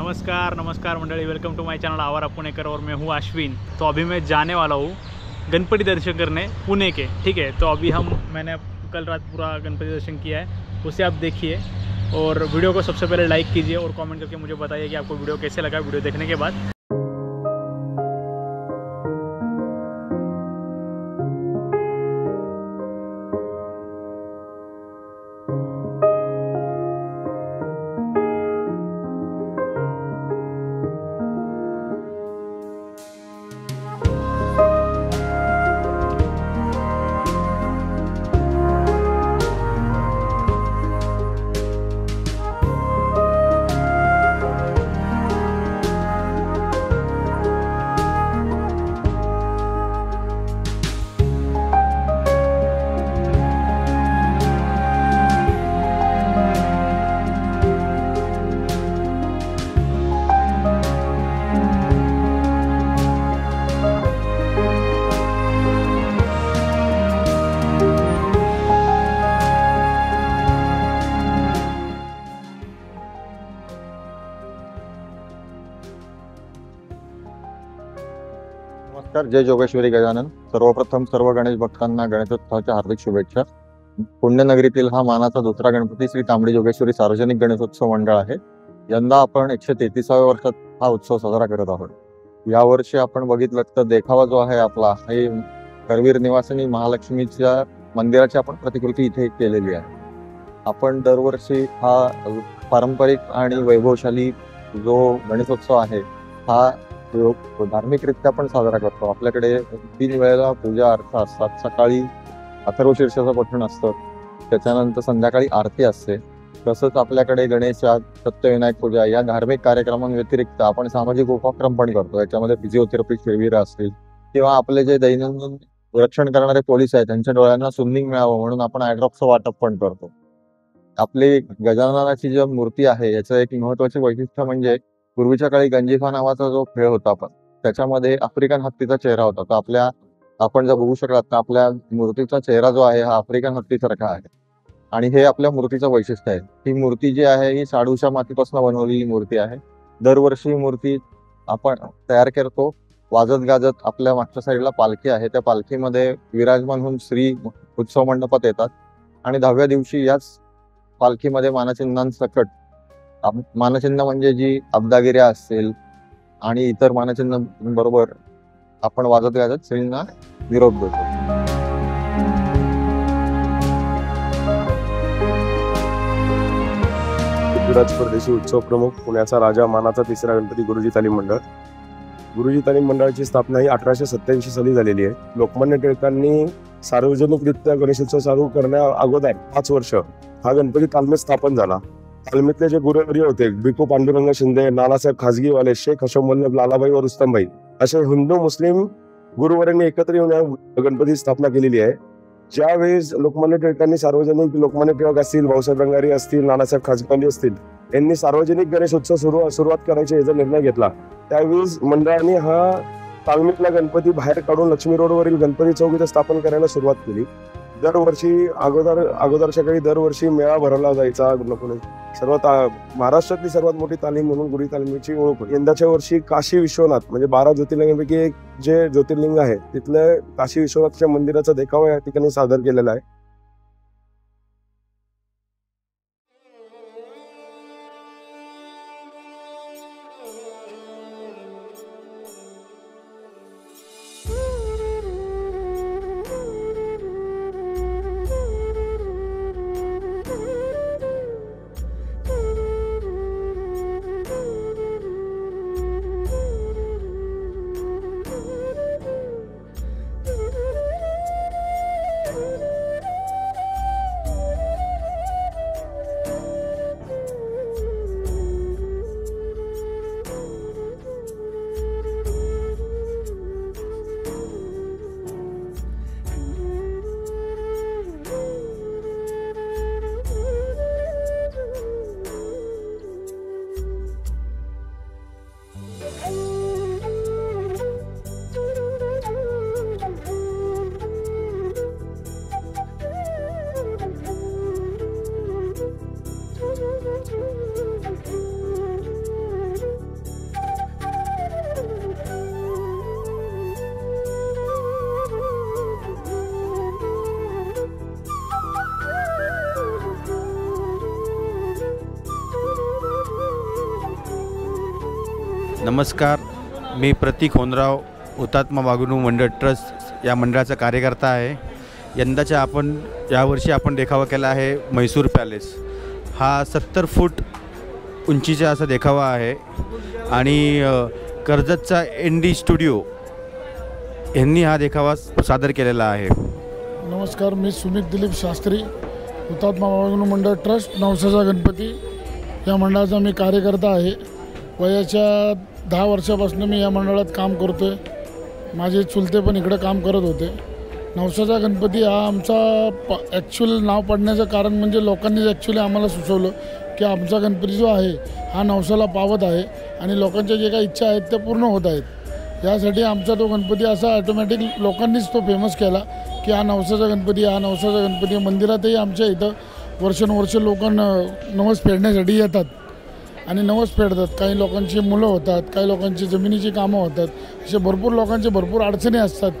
नमस्कार नमस्कार मंडली, वेलकम टू माय चैनल आवारा पुणेकर और मैं हूँ अश्विन। तो अभी मैं जाने वाला हूँ गणपति दर्शन करने पुणे के। ठीक है, तो अभी मैंने कल रात पूरा गणपति दर्शन किया है, उसे आप देखिए और वीडियो को सबसे पहले लाइक कीजिए और कमेंट करके मुझे बताइए कि आपको वीडियो कैसे लगा वीडियो देखने के बाद। नमस्कार, जय जोगेश्वरी गजानन। सर्वप्रथम सर्व गणेश भक्तांना गणेशोत्सवाच्या हार्दिक शुभेच्छा। पुण्यनगरीतील हा मानाचा दुसरा गणपती श्री तांबडी जोगेश्वरी सार्वजनिक गणेशोत्सव मंडळ आहे। यंदा आपण 133व्या वर्षात हा उत्सव साजरा करत आहोत। यावर्षी आपण बघितलं तर देखावा जो आहे आपला हे करवीर निवासिनी महालक्ष्मीच्या मंदिराची आपण प्रतिकृती इथे केलेली आहे। आपण दरवर्षी हा पारंपरिक आणि वैभवशाली जो गणेशोत्सव आहे हा धार्मिकरित्या पण साजरा करतो। आपल्याकडे 3 वेळेला पूजा अर्चा असतात। सकाळी अथर्वशीर्षाचं पठण असतं, त्याच्यानंतर संध्याकाळी आरती असते। तसंच आपल्याकडे गणेशात सत्यविनायक पूजा या धार्मिक कार्यक्रमांव्यतिरिक्त आपण सामाजिक उपक्रम पण करतो। याच्यामध्ये फिजिओथेरपी शिबिर असतील किंवा आपले जे दैनंदिन रक्षण करणारे पोलीस आहेत त्यांच्या डोळ्यांना सुंदींग मिळावं म्हणून आपण आयड्रॉपचं वाटप पण करतो। आपली गजाननाची जी मूर्ती आहे याचं एक महत्त्वाचे वैशिष्ट्य म्हणजे पूर्वीच्या काळी गंजिफा नावाचा जो खेळ होता पण त्याच्यामध्ये आफ्रिकन हत्तीचा चेहरा होता। तर आपण जर बघू शकलात तर आपल्या मूर्तीचा चेहरा जो आहे हा आफ्रिकन हत्तीसारखा आहे आणि हे आपल्या मूर्तीचं वैशिष्ट्य आहे। ही मूर्ती जी आहे ही शाडूच्या मातीपासून बनवलेली मूर्ती आहे। दरवर्षी ही मूर्ती आपण तयार करतो वाजत गाजत। आपल्या मागच्या साईडला पालखी आहे, त्या पालखीमध्ये विराजमान होऊन श्री उत्सव मंडपात येतात आणि 10व्या दिवशी याच पालखीमध्ये मानचिन्हांसकट मानचिन्ह म्हणजे जी अब्दागिऱ्या असतील आणि इतर मानचिन्ह बरोबर आपण वाजत गाजत श्रींना निरोप देतो। पृथ्वीराज परदेशी उत्सव प्रमुख पुण्याचा राजा मानाचा तिसरा गणपती गुरुजी तालीम मंडळ। गुरुजी तालीम मंडळाची स्थापना ही 1887 साली झालेली आहे। लोकमान्य टिळकांनी सार्वजनिकरित्या गणेशोत्सव चालू करण्या अगोदर 5 वर्ष हा गणपती तालमीत स्थापन झाला। तालमीतले जे गुरुवर्य होते भिकू पांडुरंग शिंदे, नानासाहेब खाजगीवाले, शेख हशम वल्लभ, लालाबाई व रुस्तमबाई असे हिंदू मुस्लिम गुरुवर्यांनी एकत्र येऊन गणपती स्थापना केलेली आहे। ज्यावेळेस लोकमान्य टिळकांनी सार्वजनिक लोकमान्य टिळक असतील, भाऊसाहेब रंगारी असतील, नानासाहेब खाजगीवाले असतील यांनी सार्वजनिक गणेशोत्सव सुरुवात करायचा याचा निर्णय घेतला। त्यावेळेस मंडळाने हा तालमीतला गणपती बाहेर काढून लक्ष्मी रोडवरील गणपती चौक इथे स्थापन करायला सुरुवात केली। दरवर्षी अगोदरच्या काळी दरवर्षी मेळा भरवला जायचा। सर्वात महाराष्ट्रातली सर्वात मोठी तालीम म्हणून गुरुजी तालीमीची ओळख होती। यंदाच्या वर्षी काशी विश्वनाथ म्हणजे 12 ज्योतिर्लिंगांपैकी एक जे ज्योतिर्लिंग आहे तिथलं काशी विश्वनाथच्या मंदिराचा देखावा या ठिकाणी सादर केलेला आहे। नमस्कार, मी प्रतीक होनराव, हुतात्मा वागणूक मंडळ ट्रस्ट या मंडळाचा कार्यकर्ता आहे. यावर्षी आपण देखावा केला आहे म्हैसूर पॅलेस. हा 70 फूट उंचीचा असा देखावा आहे आणि कर्जतचा ND स्टुडिओ यांनी हा देखावा सादर केलेला आहे. नमस्कार, मी सुमित दिलीप शास्त्री, हुतात्मा वागणूक मंडळ ट्रस्ट नवसाचा गणपती या मंडळाचा मी कार्यकर्ता आहे. वयाच्या 10 वर्षापासून मी या मंडळात काम करतो आहे. माझे चुलते पण इकडं काम करत होते. नवसाचा गणपती हा आमचा ॲक्च्युअल नाव पडण्याचं कारण म्हणजे लोकांनीच ॲक्च्युली आम्हाला सुचवलं की आमचा गणपती जो आहे हा नवसाला पावत आहे आणि लोकांच्या जे काही इच्छा आहेत त्या पूर्ण होत आहेत. यासाठी आमचा तो गणपती असा ॲटोमॅटिक लोकांनीच तो फेमस केला की हा नवसाचा गणपती. मंदिरातही आमच्या इथं वर्षानुवर्ष लोक नवस फेडण्यासाठी येतात आणि नवस फेडतात. काही लोकांची मुलं होतात, काही लोकांची जमिनीची कामं होतात, असे भरपूर लोकांचे भरपूर अडचणी असतात.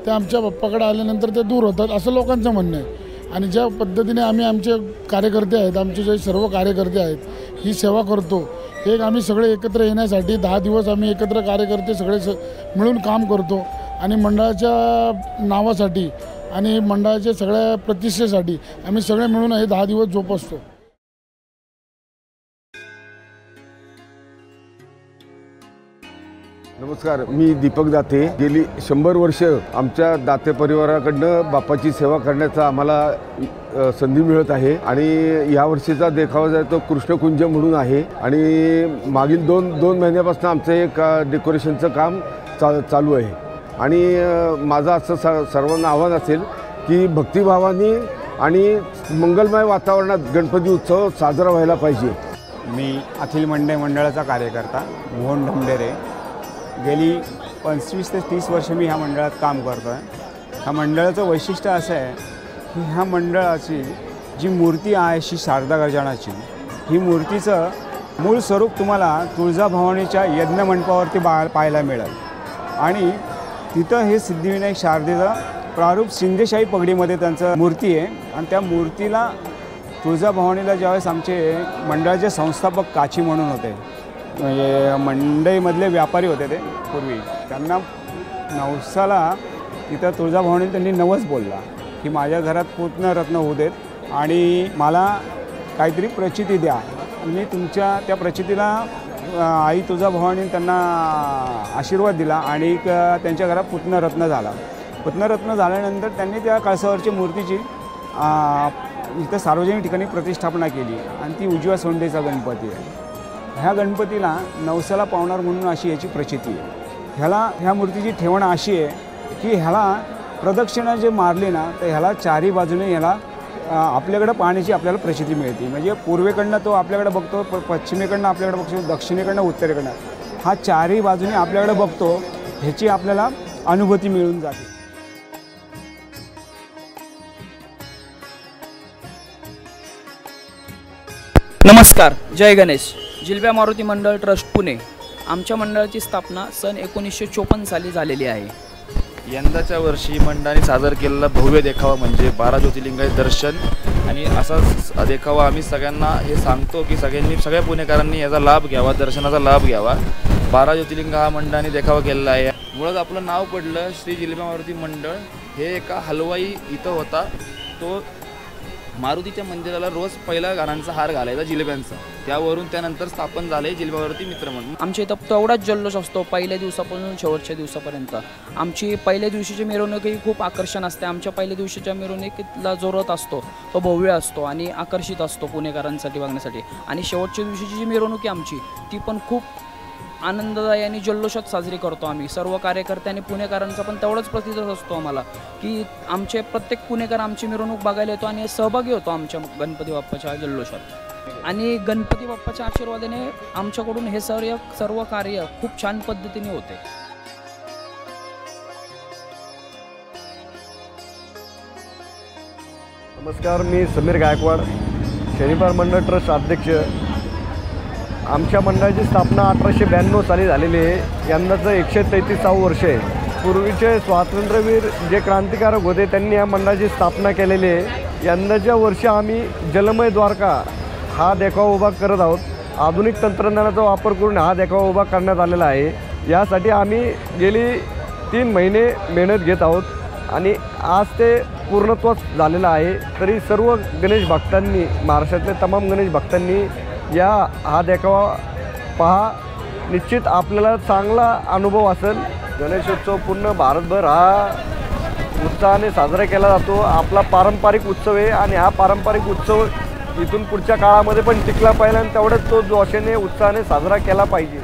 त्या आमच्या बाप्पाकडे आल्यानंतर ते दूर होतात असं लोकांचं म्हणणं आहे. आणि ज्या पद्धतीने आम्ही आमचे कार्यकर्ते आहेत, आमचे जे सर्व कार्यकर्ते आहेत, ही सेवा करतो. एक आम्ही सगळे एकत्र येण्यासाठी 10 दिवस आम्ही एकत्र कार्यकर्ते सगळे मिळून काम करतो आणि मंडळाच्या नावासाठी आणि मंडळाच्या सगळ्या प्रतिष्ठेसाठी आम्ही सगळे मिळून हे 10 दिवस जोपासतो. नमस्कार, मी दीपक दाते. गेली 100 वर्ष आमच्या दाते परिवाराकडनं बाप्पाची सेवा करण्याचा आम्हाला संधी मिळत आहे आणि यावर्षीचा देखावा जो आहे तो कृष्णकुंज म्हणून आहे आणि मागील दोन महिन्यापासून आमचं एक डेकोरेशनचं काम चालू आहे. आणि माझं असं सर्वांना आव्हान असेल की भक्तिभावाने आणि मंगलमय वातावरणात गणपती उत्सव साजरा व्हायला पाहिजे. मी अखिल मंडळाचा कार्यकर्ता मोहन ढमडेरे. गेली 25 ते 30 वर्ष मी ह्या मंडळात काम करतो आहे. ह्या मंडळाचं वैशिष्ट्य असं आहे की ह्या मंडळाची जी मूर्ती आहे श्री शारदा गजाननाची, ही मूर्तीचं मूळ स्वरूप तुम्हाला तुळजाभवानीच्या यज्ञमंडपावरती पाहायला मिळेल. आणि तिथं हे सिद्धिविनायक शारदेचं प्रारूप शिंदेशाही पगडीमध्ये त्यांचं मूर्ती आहे. आणि त्या मूर्तीला तुळजाभवानीला ज्यावेळेस आमचे मंडळाचे संस्थापक काची म्हणून होते, म्हणजे मंडईमधले व्यापारी होते ते पूर्वी, त्यांना नवसाला तिथं तुळजाभवानीला त्यांनी नवस बोलला की माझ्या घरात पूर्णरत्न होऊ देत आणि मला काहीतरी प्रचिती द्या. मी तुमच्या त्या प्रचितीला आई तुळजाभवानी त्यांना आशीर्वाद दिला आणि त्यांच्या घरात पूर्णरत्न झाला. पूर्णरत्न झाल्यानंतर त्यांनी त्या कळसावरची मूर्तीची इथं सार्वजनिक ठिकाणी प्रतिष्ठापना केली आणि ती उजव्या सोंडेचा गणपती आहे. ह्या गणपतीला नवसाला पावणार म्हणून अशी याची प्रचिती आहे. ह्या मूर्तीची ठेवण अशी आहे की ह्याला प्रदक्षिणा जे मारली ना तर ह्याला चारी बाजूने ह्याला आपल्याकडं पाहण्याची आपल्याला प्रचिती मिळते. म्हणजे पूर्वेकडनं तो आपल्याकडे बघतो, पश्चिमेकडनं आपल्याकडे बघतो, दक्षिणेकडनं उत्तरेकडनं, हा चारही बाजूने आपल्याकडे बघतो, ह्याची आपल्याला अनुभूती मिळून जाते. नमस्कार, जय गणेश. जिलब्या मारुती मंडळ ट्रस्ट पुणे. आमच्या मंडळाची स्थापना सन 1954 साली झालेली आहे. यंदाच्या वर्षी मंडळाने सादर केलेला भव्य देखावा म्हणजे 12 ज्योतिर्लिंगाचे दर्शन. आणि असा देखावा आम्ही सगळ्यांना हे सांगतो की सगळ्या पुणेकरांनी याचा लाभ घ्यावा, दर्शनाचा लाभ घ्यावा. 12 ज्योतिर्लिंग हा मंडळाने देखावा केलेला आहे. मुळात आपलं नाव पडलं श्री जिलब्या मारुती मंडळ. हे एका हलवाई इथं होता, तो मारुतीच्या मंदिराला रोज पहिला गाण्यांचा हार घालायचा जिलेब्यांचा. त्यावरून त्यानंतर स्थापन झाले जिलब्या मारुती मित्र म्हणून. आमच्या इथं तेवढाच जल्लोष असतो पहिल्या दिवसापासून शेवटच्या दिवसापर्यंत. आमची पहिल्या दिवशीची मिरवणूकही खूप आकर्षण असते. आमच्या पहिल्या दिवशीच्या मिरवणुकीतला जो रथ असतो तो भव्य असतो आणि आकर्षित असतो पुणेकरांसाठी बघण्यासाठी. आणि शेवटच्या दिवशीची जी मिरवणूक आहे आमची ती पण खूप आनंददायी आणि जल्लोषात साजरी करतो आम्ही. सर्व कार्यकर्ते आणि पुणेकरांचा पण तेवढाच प्रतिसाद असतो आम्हाला की आमचे प्रत्येक पुणेकर आमची मिरवणूक बघायला येतो आणि सहभागी होतो आमच्या गणपती बाप्पाच्या जल्लोषात. आणि गणपती बाप्पाच्या आशीर्वादाने आमच्याकडून हे सर्व कार्य खूप छान पद्धतीने होते. नमस्कार, मी समीर गायकवाड, शनिवार मंडळ ट्रस्ट अध्यक्ष. आमच्या मंडळाची स्थापना 1892 साली झालेली आहे. यंदाचं 133वे वर्ष आहे. पूर्वीचे स्वातंत्र्यवीर जे क्रांतिकारक होते त्यांनी या मंडळाची स्थापना केलेली आहे. यंदाच्या वर्षी आम्ही जलमय द्वारका हा देखावा उभा करत आहोत. आधुनिक तंत्रज्ञानाचा वापर करून हा देखावा उभा करण्यात आलेला आहे। यासाठी आम्ही गेली 3 महिने मेहनत घेत आहोत आणि आज ते पूर्णत्वास झालेलं आहे। तरी सर्व गणेश भक्तांनी, महाराष्ट्रातले तमाम गणेश भक्तांनी हा देखावा पहा, निश्चित आपल्याला चांगला अनुभव असेल। गणेशोत्सव पूर्ण भारतभर हा उत्साहाने साजरा केला जातो। आपला पारंपरिक उत्सव आहे आणि हा पारंपरिक उत्सव इथून पुढच्या काळामध्ये पण टिकला पाहिजे आणि तेवढंच तो जोशाने उत्साहाने साजरा केला पाहिजे।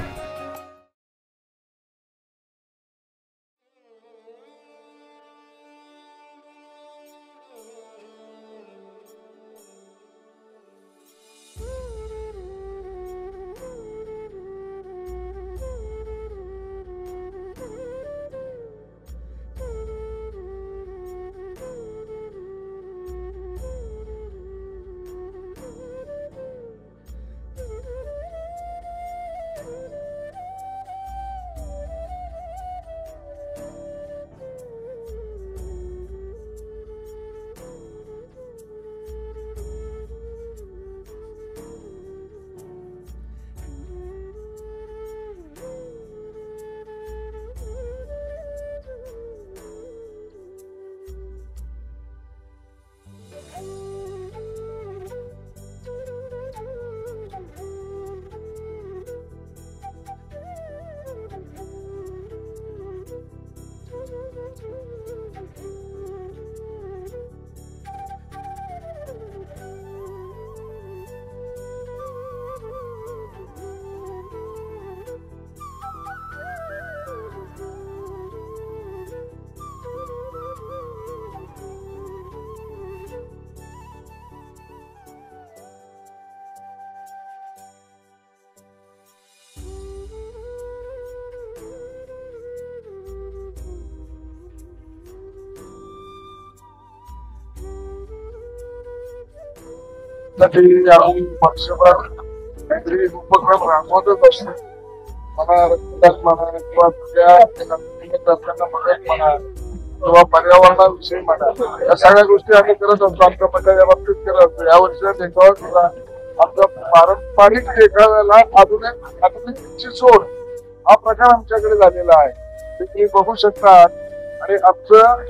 वर्षभर काहीतरी उपक्रम राबवतच असतो। मला रक्तदान म्हणा किंवा तुझ्या मदत म्हणा किंवा पर्यावरणाविषयी म्हणा, या सगळ्या गोष्टी आम्ही करत असतो। आमच्या मंडळाच्या बाबतीत करत असतो। या वर्षी देखावा सुद्धा आमच्या पारंपरिक देखाव्याला आधुनिकची सोड हा प्रकार आमच्याकडे झालेला आहे, ते तुम्ही बघू शकता। आणि आमचं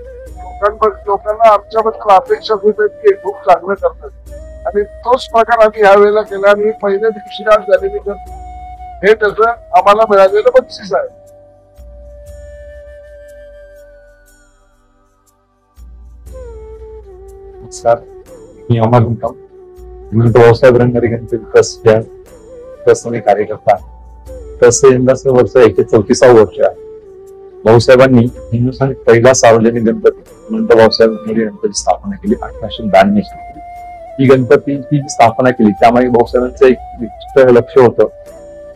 लोकांना आमच्याबद्दल अपेक्षा होत आहेत की खूप चांगलं करतात आणि तोच प्रकार आम्ही यावेळेला केला। आणि पहिल्या दिवशी आज झालेली हे त्याचं आम्हाला मिळालेलं बक्षीस आहे। नमस्कार, मी अमर गुंतम, भाऊसाहेब रंगारी गणपती ट्रस्ट मी कार्यकर्ता। ट्रस्ट यंदाचं वर्ष 134 वर्ष आहे। भाऊसाहेबांनी हिंदुस्थानात पहिला सार्वजनिक गणपती भाऊसाहेब रंगारी गणपती स्थापना केली 1892 साली। ही गणपतीची स्थापना केली त्यामुळे भाऊसाहेबांचं एक विशिष्ट लक्ष होतं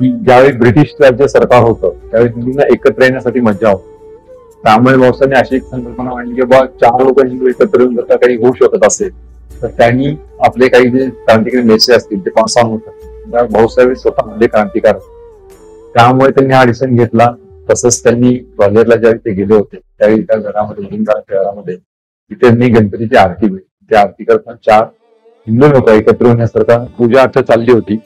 की ज्यावेळी ब्रिटिश राज्य सरकार होतं त्यावेळी हिंदूंना एकत्र येण्यासाठी मज्जा होती। त्यामुळे भाऊसाहेबांनी अशी एक संकल्पना मांडली की बाबा 4 लोक हिंदू एकत्र येऊन जर का काही होऊ शकत असेल तर त्यांनी आपले काही जे क्रांतिकारी नेते असतील ते पास ऑन होतात। भाऊसाहेब स्वतः मध्ये क्रांतिकार, त्यामुळे त्यांनी हा डिसिजन घेतला। तसंच त्यांनी ग्वाल्हेरला ज्यावेळी ते गेले होते त्यावेळी त्या घरामध्ये हिंदुस्थान शहरामध्ये तिथे त्यांनी गणपतीची आरती केली। त्या आरती करताना 4 हिंदू लोक एकत्र होण्यासारखा पूजा अर्चा चालली होती।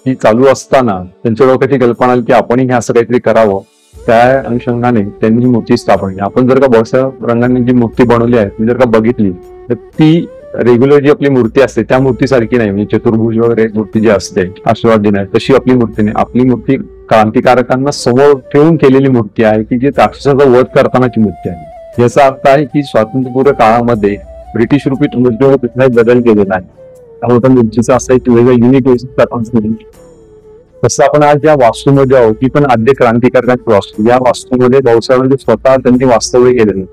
ती चालू असताना त्यांच्या डोक्यात ही कल्पना आली की आपणही हे असं काहीतरी करावं। त्या अनुषंगाने त्यांनी मूर्ती स्थापना केली। आपण जर का भाऊसाहेब रंगांनी जी मूर्ती बनवली आहे ती जर का बघितली तर ती रेग्युलर जी आपली मूर्ती असते त्या मूर्तीसारखी नाही, म्हणजे चतुर्भुज वगैरे मूर्ती जी असते आशीर्वाद देणार तशी आपली मूर्ती नाही। आपली मूर्ती क्रांतिकारकांना समोर ठेवून केलेली मूर्ती आहे की जी राक्षसाचा वध करतानाची मूर्ती आहे। याचा अर्थ आहे की स्वातंत्र्यपूर्व काळामध्ये ब्रिटिश रूपी तुमच्यावर कुठलाही बदल केलेला आहे, त्यामुळे पण मूर्तीचं असं एक वेगळं युनिक तसं आपण आज ज्या वास्तूमध्ये आहोत ती पण आद्य क्रांतिकारकांची वास्तू। या वास्तूमध्ये भाऊसाहेबांनी स्वतः त्यांनी वास्तव्य केलेलं।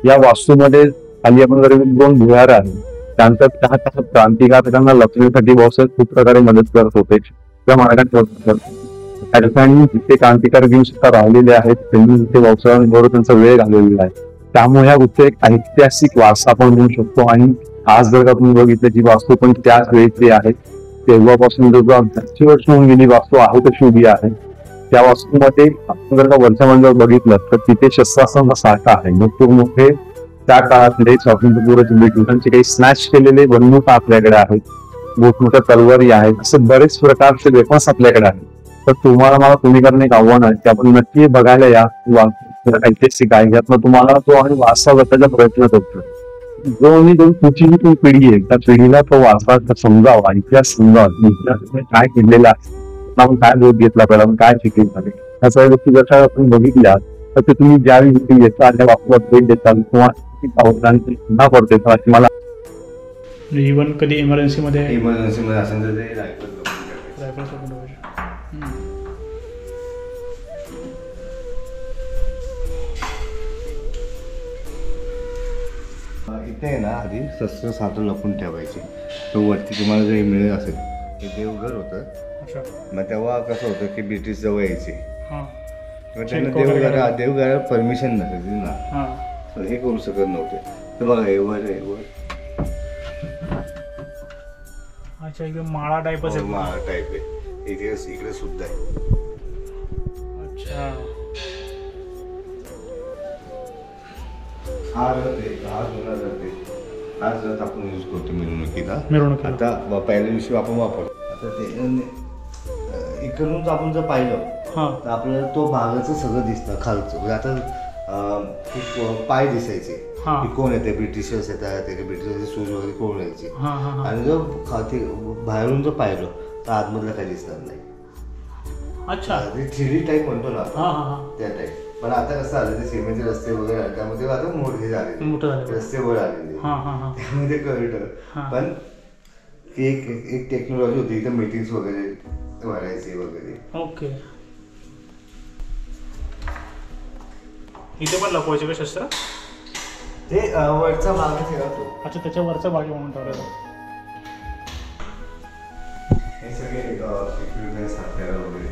या वास्तूमध्ये खाली आपण जर 2 भुयार आहे, त्यानंतर त्या क्रांतिकारकांना लपण्यासाठी भाऊसाहेब खूप प्रकारे मदत करत होते त्या मार्गात त्या ठिकाणी जिथे क्रांतिकारक घेऊन सुद्धा राहिलेले आहेत त्यांनी तिथे भाऊसाहेबांबरोबर त्यांचा वेळ घालवलेला आहे। त्यामुळे हा गोष्ट एक ऐतिहासिक वारसा आपण म्हणू शकतो। आणि आज जर का तुम्ही बघितलं जी वास्तू पण त्याच वेळेची आहे, तेव्हापासून जर 80 वर्ष होऊन गेली वास्तू आहे तशी उभी आहे। त्या वास्तूमध्ये आपण जर का वरच्या मंदिरावर बघितलं तर तिथे शस्त्रास्त्रांचा साठा आहे। भरपूर मोठे त्या काळातले स्वातंत्र्यपूर्व ब्रिटिशांचे काही स्नॅच केलेले बनवून आपल्याकडे आहेत। मोठमोठ्या तलवारी आहेत, असे बरेच प्रकारचे वेपन्स आपल्याकडे आहेत. तर तुम्हाला मला पुणेकरांना एक आव्हान आहे की आपण नक्की बघायला या ऐतिहासिक आहे, यातनं तुम्हाला तो आणि वारसा जपण्याचा प्रयत्न करतो. जो आणि दोन पुढची जी पिढी आहे त्या पिढीला तो वारसा समजावा, इतिहास समजावा, इतिहासाने काय केलेला आहे, आपण काय बोध घेतला पाहिजे, आपण काय शिकले पाहिजे, ह्या सगळ्या गोष्टी जशा आपण बघितल्या तर ते तुम्ही ज्यावेळी येता त्या वापरात भेट देताल किंवा पुन्हा पडते अशी मला. इव्हन कधी इमर्जन्सीमध्ये असेल तर ते इथे आहे ना आधी शस्त्र साठवून लपून ठेवायचे. तो वरती तुम्हाला जर मिळेल असेल, हे देवघर होतं. मग तेव्हा कसं होतं की ब्रिटिश जवळ यायचे, मग त्यांना देवघराला परमिशन नसायची ना, तर हे करू शकत नव्हते. तर बघा हे वर आहे, वर अच्छा एकदम माळा टाईपच आहे. माळा टाईप आहे. इकडे सुद्धा आहे. अच्छा हा रथ आहे, हा जुना रथ आहे. हाच रथ आपण यूज करतो मिरवणुकीला. आता पहिल्या दिवशी आपण वापरतो. आता ते इकडून आपण जर पाहिलं तर आपल्याला तो भागाचं सगळं दिसतं खालचं. म्हणजे आता पाय दिसायचे की कोण येते, ब्रिटिशर्स येतात, ब्रिटिशर्सचे सूज वगैरे कोण यायचे. आणि जर बाहेरून जर पाहिलं तर आतमधलं काही दिसणार नाही. अच्छा ते 3D टाईप म्हणतो ना त्या टाईप. पण आता कसं आलं, ते सिमेंटचे रस्ते वगैरे आले त्यामध्ये आता मोठे झाले, रस्ते वर आलेले, त्यामध्ये कळतं. पण एक टेक्नॉलॉजी होती, इथं मीटिंग्स वगैरे भरायचे वगैरे. ओके. इथे पण लपवायचे का शस्त्र? ते वरचा भाग ठेवतो. अच्छा त्याच्या वरचा भाग म्हणून ठेवलेला. हे सगळे इक्विपमेंट्स आपल्याला वगैरे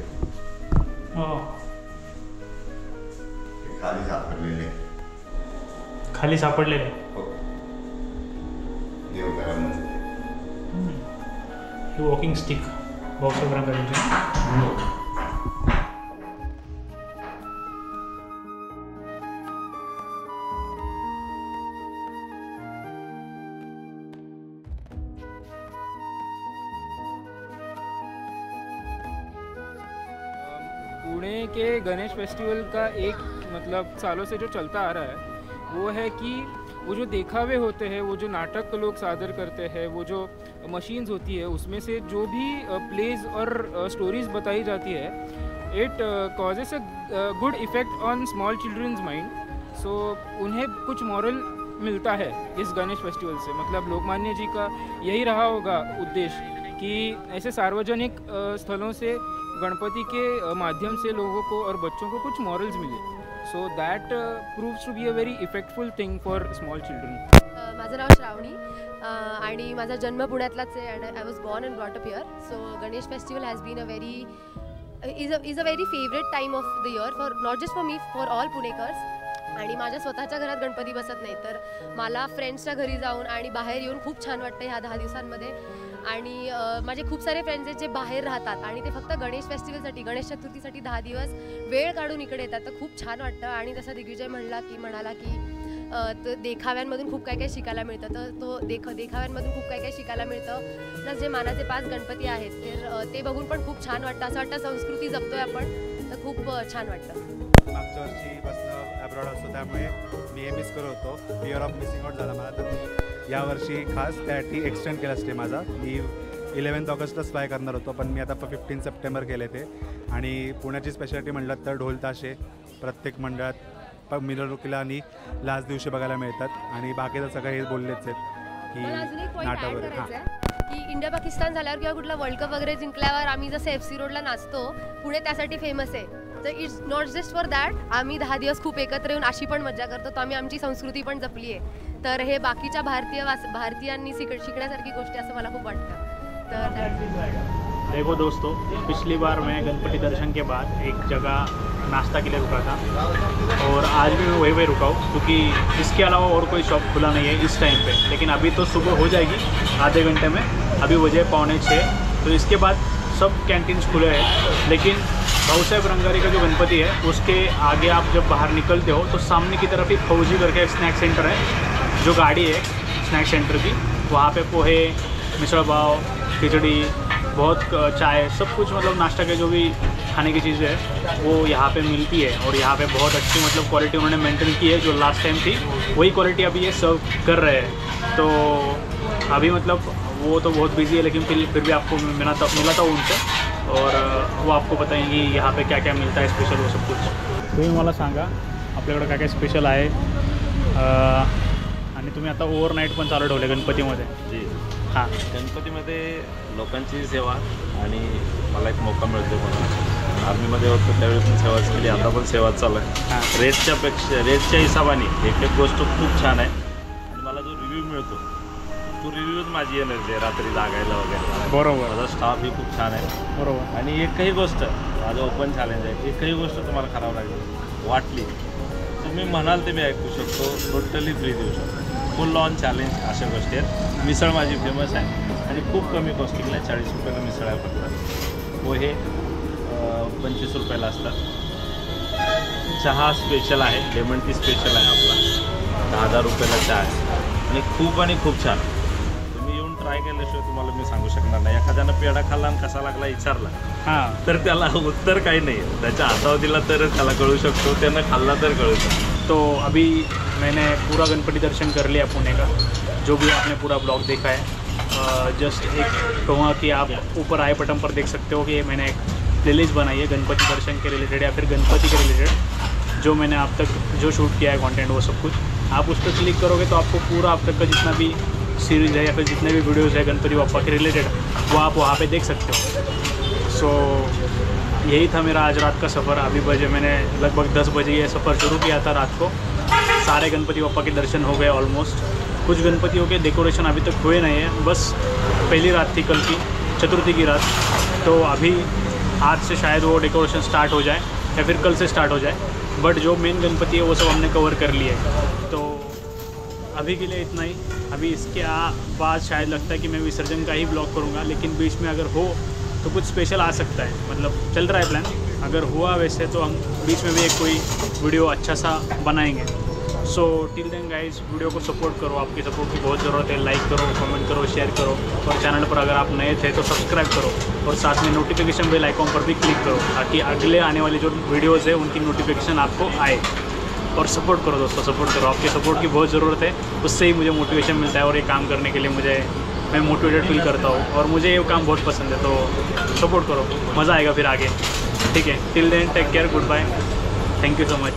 खाली सापडलेले. देवघरामध्ये ही वॉकिंग स्टिक भाऊसाहेब रंगाची. पुणे के गणेश फेस्टिवल का एक मतलब सालों से जो चलता आ रहा है वो है कि वो जो देखावे होते हैं, वो जो नाटक लोग सादर करते हैं, वो जो मशीन्स होती है उसमें से जो भी प्लेज और स्टोरीज बताई जाती है, it causes a good effect on small childrens mind. So उन्हें कुछ मॉरल मिलता है इस गणेश फेस्टिवल से. मतलब लोकमान्य जी का यही रहा होगा उद्देश्य कि ऐसे सार्वजनिक स्थलों से गणपति के माध्यम से लोगों को और बच्चों को कुछ मॉरल्स मिले. So that proves to be a very effectful thing for small children. माझं नाव श्रावणी आणि माझा जन्म पुण्यातलाच आहे and I was born and brought up here. So Ganesh festival has been a very is a very favourite time of the year for not just for me, for all पुणेकर्स. आणि माझ्या स्वतःच्या घरात गणपती बसत नाही, तर मला फ्रेंड्सच्या घरी जाऊन आणि बाहेर येऊन खूप छान वाटतं ह्या 10 दिवसांमध्ये. आणि माझे खूप सारे फ्रेंड्स आहेत जे बाहेर राहतात आणि ते फक्त गणेश फेस्टिवलसाठी, गणेश चतुर्थीसाठी 10 दिवस वेळ काढून इकडे येतात. तर खूप छान वाटतं. आणि जसं दिग्विजय म्हणाला की देखाव्यांमधून खूप काय काय शिकायला मिळतं. तर तो देखाव्यांमधून खूप काय काय शिकायला मिळतं. प्लस जे मानाचे 5 गणपती आहेत तर ते बघून पण खूप छान वाटतं. असं वाटतं संस्कृती जपतोय आपण, तर खूप छान वाटतं. मागच्या वर्षीपासून अब्रॉड असतो त्यामुळे मी हे मिस करत होतो. फिअर ऑफ मिसिंग आउट झाला मला, तर मी यावर्षी खास त्यासाठी एक्सटेंड केला स्टे माझा. मी 11 ऑगस्टलाच फ्लाय करणार होतो, पण मी आता 15 सप्टेंबर केले ते. आणि पुण्याची स्पेशालिटी म्हटलं तर ढोल ताशे प्रत्येक मंडळात मिरवणुकीला आणि लास्ट दिवशी बघायला मिळतात. आणि बाकीचं सगळं हे बोललेच आहेत की नाटक वगैरे. की इंडिया पाकिस्तान झाल्यावर किंवा कुठला वर्ल्ड कप वगैरे जिंकल्यावर आम्ही जसं FC रोडला नाचतो, पुणे त्यासाठी फेमस आहे. तर it's not just for that. आम्ही 10 दिवस खूप एकत्र येऊन अशी पण मजा करतो. तर आम्ही आमची संस्कृती पण जपली आहे. तर हे बाकीच्या भारतीयांनी शिकण्यासारखी गोष्टी असं मला खूप वाटतं. तर देखो दोस्तों, पिछली बार मैं गणपति दर्शन के बाद एक जगह नाश्ता के लिए रुका था और आज भी मैं वहीं रुका हूँ, क्योंकि इसके अलावा और कोई शॉप खुला नहीं है इस टाइम पे. लेकिन अभी तो सुबह हो जाएगी आधे घंटे में, अभी बजे 5:45. तो इसके बाद सब कैंटीन्स खुले हैं. लेकिन भाऊसाहेब रंगारी का जो गणपति है उसके आगे आप जब बाहर निकलते हो तो सामने की तरफ एक फौजी करके एक स्नैक सेंटर है, जो गाड़ी है स्नैक सेंटर की. वहाँ पे पोहे, मिसळ पाव, खिचड़ी, बहुत चाय, सब कुछ मतलब नाश्ता के जो भी खाने की चीज़ें है वो यहाँ पे मिलती है। और यहाँ पे बहुत अच्छी मतलब क्वालिटी उन्होंने मेंटेन की है, जो लास्ट टाइम थी वही क्वालिटी अभी ये सर्व कर रहे हैं। तो अभी मतलब वो तो बहुत बिजी है, लेकिन फिर भी आपको मिला था उनसे, और वो आपको बताएंगे यहाँ पे क्या क्या मिलता है स्पेशल, वो सब कुछ। तुम्ही मला सांगा आपल्याकडे काय काय स्पेशल आहे, आणि तुम्ही आता ओव्हरनाईट पण चालू ठेवले गणपतीमध्ये। जी हां, गणपतीमध्ये लोकांची सेवा, आणि मला एक मौका मिळतो म्हणून आर्मीमध्ये होतो त्यावेळी पण सेवाच केली, आता पण सेवा चालू आहे। रेटच्या हिशोबाने एक गोष्ट खूप छान आहे, आणि मला जो रिव्ह्यू मिळतो तो रिव्ह्यूच माझी एनर्जी आहे रात्री जागायला वगैरे। बरोबर, माझा स्टाफही खूप छान आहे। बरोबर। आणि एकही गोष्ट माझं ओपन चॅलेंज आहे, एकही गोष्ट तुम्हाला खराब लागली वाटली तुम्ही म्हणाल ते मी ऐकू शकतो, टोटली फ्री देऊ शकतो, फुल ऑन चॅलेंज अशा गोष्टी आहेत। मिसळ माझी फेमस आहे आणि खूप कमी कॉस्टिंगला आहे, 40 रुपयाला मिसळ आहे फक्त। पोहे 25 रुपयाला असतात। चहा स्पेशल आहे, लेमन टी स्पेशल आहे आपला, 10,000 रुपयाला चहा आहे, आणि खूप छान। तुम्ही येऊन ट्राय केल्याशिवाय तुम्हाला मी सांगू शकणार नाही। एखाद्यानं पेढा खाल्ला आणि कसा लागला विचारला हां, तर त्याला उत्तर काही नाही, त्याच्या हातावर दिला तरच त्याला कळू शकतो, त्यानं खाल्ला तर कळू शकतो। तो अभी मैंने पूरा गणपति दर्शन कर लिया पुणे का, जो भी आपने पूरा ब्लॉग देखा है। जस्ट एक कहूँगा कि आप ऊपर आई बटन पर देख सकते हो कि मैंने एक प्लेलिस्ट बनाई है गणपति दर्शन के रिलेटेड या फिर गणपति के रिलेटेड, जो मैंने अब तक जो शूट किया है कंटेंट वो सब कुछ। आप उस पर क्लिक करोगे तो आपको पूरा अब तक का जितना भी सीरीज़ है या फिर जितने भी वीडियोज़ है गणपति बप्पा के रिलेटेड, वो आप वहाँ पे देख सकते हो। सो यही था मेरा आज रात का सफ़र। अभी बजे मैंने लगभग 10 बजे ये सफ़र शुरू किया था रात को। सारे गणपति बप्पा के दर्शन हो गए ऑलमोस्ट। कुछ गणपतियों के डेकोरेशन अभी तक हुए नहीं हैं, बस पहली रात थी कल की, चतुर्थी की रात। तो अभी आज से शायद वो डेकोरेशन स्टार्ट हो जाए या फिर कल से स्टार्ट हो जाए, बट जो मेन गणपति है वो सब हमने कवर कर लिए। तो अभी के लिए इतना ही। अभी इसके बाद शायद लगता है कि मैं विसर्जन का ही ब्लॉग करूँगा, लेकिन बीच में अगर हो तो कुछ स्पेशल आ सकता है, मतलब चल रहा है प्लान। अगर हुआ वैसे तो हम बीच में भी एक कोई वीडियो अच्छा सा बनाएंगे। So till then guys, video को सपोर्ट करो, आपकी सपोर्ट की बहुत ज़रूरत है। लाइक करो, कमेंट करो, शेयर करो, और चैनल पर अगर आप नए थे तो सब्सक्राइब करो, और साथ में नोटिफिकेशन बेल आइकॉन पर भी क्लिक करो, ताकि अगले आने वाली जो वीडियोज़ है उनकी नोटिफिकेशन आपको आए। और सपोर्ट करो दोस्तों, सपोर्ट करो, आपके सपोर्ट की बहुत ज़रूरत है। उससे ही मुझे मोटिवेशन मिलता है, और ये काम करने के लिए मैं मोटिवेटेड फील करता हूँ, और मुझे ये काम बहुत पसंद है। तो सपोर्ट करो, मज़ा आएगा फिर आगे। ठीक है, till then take care, good bye, thank you so much.